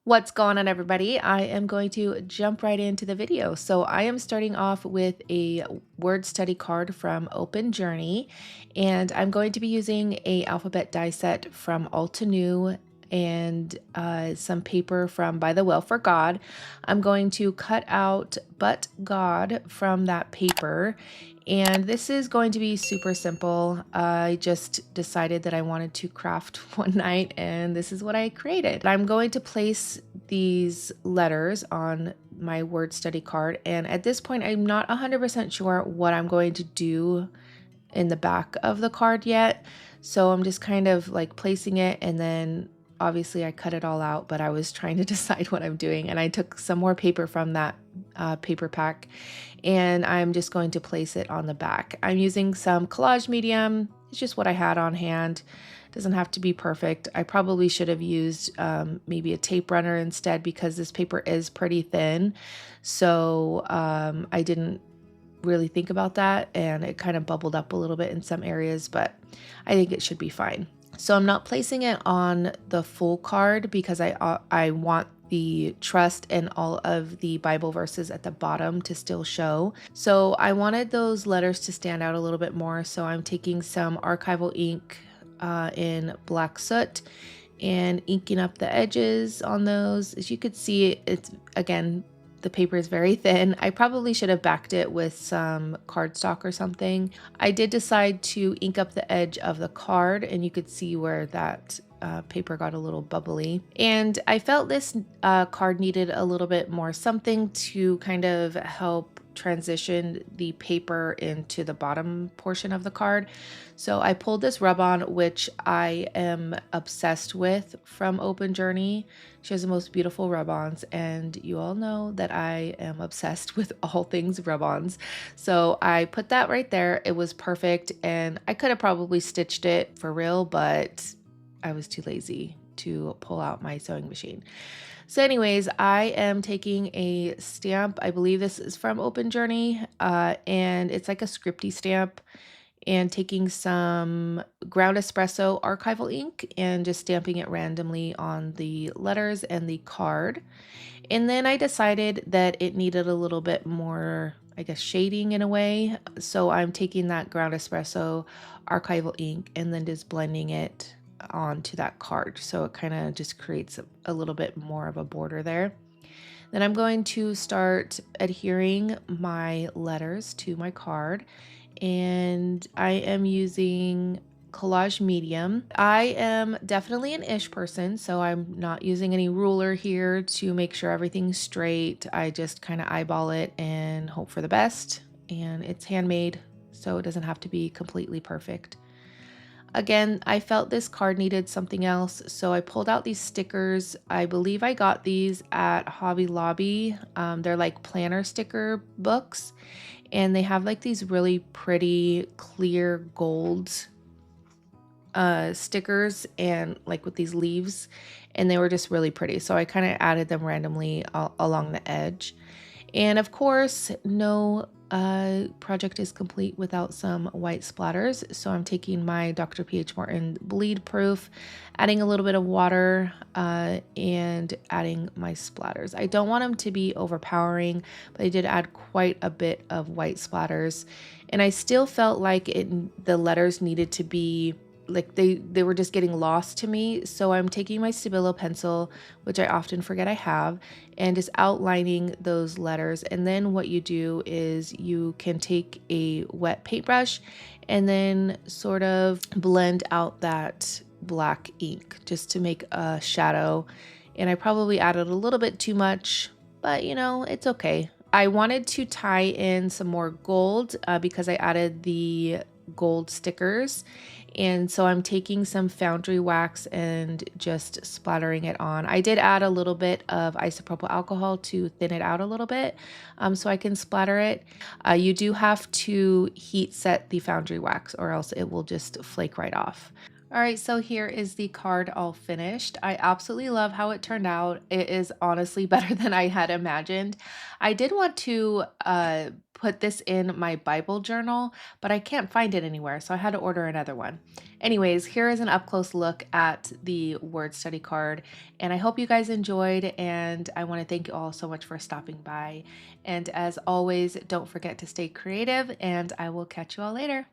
What's going on, everybody? I am going to jump right into the video. So I am starting off with a word study card from Open Journey, and I'm going to be using a alphabet die set from Altenew and some paper from By the Well for God. I'm going to cut out But God from that paper, and this is going to be super simple. I just decided that I wanted to craft one night, and this is what I created. I'm going to place these letters on my word study card, and at this point, I'm not 100% sure what I'm going to do in the back of the card yet. So I'm just kind of like placing it, and then obviously I cut it all out, but I was trying to decide what I'm doing, and I took some more paper from that paper pack, and I'm just going to place it on the back. I'm using some collage medium. It's just what I had on hand. Doesn't have to be perfect. I probably should have used maybe a tape runner instead, because this paper is pretty thin. So I didn't really think about that, and it kind of bubbled up a little bit in some areas, but I think it should be fine. So I'm not placing it on the full card because I want the trust and all of the Bible verses at the bottom to still show. So I wanted those letters to stand out a little bit more. So I'm taking some archival ink in black soot and inking up the edges on those. As you could see, it's, again, the paper is very thin. I probably should have backed it with some cardstock or something. I did decide to ink up the edge of the card, and you could see where that paper got a little bubbly. And I felt this card needed a little bit more something to kind of help transition the paper into the bottom portion of the card. So I pulled this rub-on, which I am obsessed with, from Open Journey. She has the most beautiful rub-ons, and you all know that I am obsessed with all things rub-ons. So I put that right there. It was perfect, and I could have probably stitched it for real, but I was too lazy to pull out my sewing machine. So anyways, I am taking a stamp. I believe this is from Open Journey, and it's like a scripty stamp, and taking some ground espresso archival ink and just stamping it randomly on the letters and the card. And then I decided that it needed a little bit more, I guess, shading in a way. So I'm taking that ground espresso archival ink and then just blending it onto that card. So it kind of just creates a little bit more of a border there. Then I'm going to start adhering my letters to my card, and I am using collage medium. I am definitely an ish person, so I'm not using any ruler here to make sure everything's straight. I just kind of eyeball it and hope for the best, and it's handmade, so it doesn't have to be completely perfect. Again, I felt this card needed something else, so I pulled out these stickers. I believe I got these at Hobby Lobby. They're like planner sticker books, and they have like these really pretty clear gold stickers, and like with these leaves, and they were just really pretty. So I kind of added them randomly along the edge. And of course, no project is complete without some white splatters. So I'm taking my Dr. P.H. Martin bleed proof, adding a little bit of water, and adding my splatters. I don't want them to be overpowering, but I did add quite a bit of white splatters. And I still felt like the letters needed to be like they were just getting lost to me. So I'm taking my Stabilo pencil, which I often forget I have, and just outlining those letters. And then what you do is you can take a wet paintbrush and then sort of blend out that black ink just to make a shadow. And I probably added a little bit too much, but you know, it's okay. I wanted to tie in some more gold because I added the gold stickers. And so I'm taking some foundry wax and just splattering it on. I did add a little bit of isopropyl alcohol to thin it out a little bit so I can splatter it. You do have to heat set the foundry wax, or else it will just flake right off. All right, so here is the card all finished. I absolutely love how it turned out. It is honestly better than I had imagined. I did want to put this in my Bible journal, but I can't find it anywhere, so I had to order another one. Anyways, here is an up close look at the word study card, and I hope you guys enjoyed. And I want to thank you all so much for stopping by. And as always, don't forget to stay creative, and I will catch you all later.